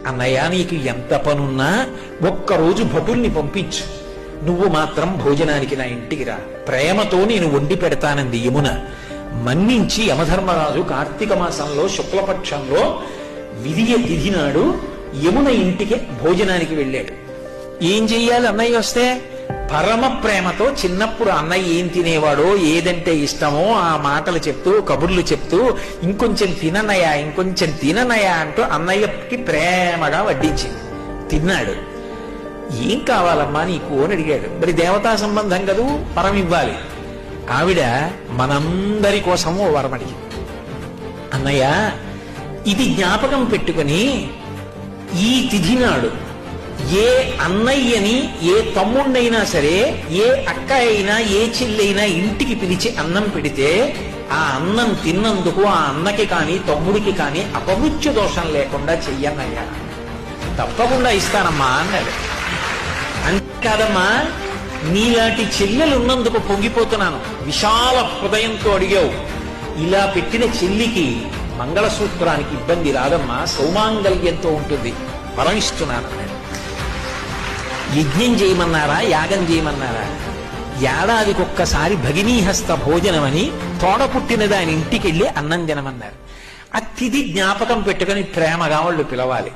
అన్నయ్య నీకు ఎంత పనున్నా ఒక్కరోజు భటుల్ని పంపించు, నువ్వు మాత్రం భోజనానికి నా ఇంటికి రా, ప్రేమతో నేను వండి పెడతానంది యమున. మన్నించి యమధర్మరాజు కార్తీక మాసంలో శుక్లపక్షంలో విధియ తిథి నాడు యమున ఇంటికి భోజనానికి వెళ్ళాడు. ఏం చెయ్యాలి అన్నయ్య వస్తే? పరమ ప్రేమతో చిన్నప్పుడు అన్నయ్య ఏం తినేవాడో, ఏదంటే ఇష్టమో ఆ మాటలు చెప్తూ కబుర్లు చెప్తూ ఇంకొంచెం తిననయా ఇంకొంచెం తిననయా అంటూ అన్నయ్యకి ప్రేమగా వడ్డించింది. తిన్నాడు. ఏం కావాలమ్మా నీకు అని అడిగాడు. మరి దేవతా సంబంధం కదూ, వరం ఇవ్వాలి. ఆవిడ మనందరి కోసము వరం అడిగింది. అన్నయ్య ఇది జ్ఞాపకం పెట్టుకుని ఈ తిథి నాడు ఏ అన్నయ్యని ఏ తమ్ముణ్ణైనా సరే, ఏ అక్క అయినా ఏ చెల్లైనా ఇంటికి పిలిచి అన్నం పెడితే ఆ అన్నం తిన్నందుకు ఆ అన్నకి కాని తమ్ముడికి కాని అపమృత్యు దోషం లేకుండా చెయ్యన్నయ్యా. తప్పకుండా ఇస్తానమ్మా అన్నాడు. అంతేకాదమ్మా, నీలాంటి చెల్లెలు ఉన్నందుకు పొంగిపోతున్నాను. విశాల హృదయంతో అడిగావు. ఇలా పెట్టిన చెల్లికి మంగళసూత్రానికి ఇబ్బంది రాదమ్మా, సౌమాంగల్యంతో ఉంటుంది, వరం ఇస్తున్నాను అన్నాడు. యజ్ఞం చేయమన్నారా, యాగం చేయమన్నారా? ఏడాదికొక్కసారి భగినీహస్త భోజనం అని తోడ పుట్టిన దాని ఇంటికి వెళ్ళి అన్నం తినమన్నారు. ఆ తిథి జ్ఞాపకం పెట్టుకుని ప్రేమగా వాళ్ళు పిలవాలి.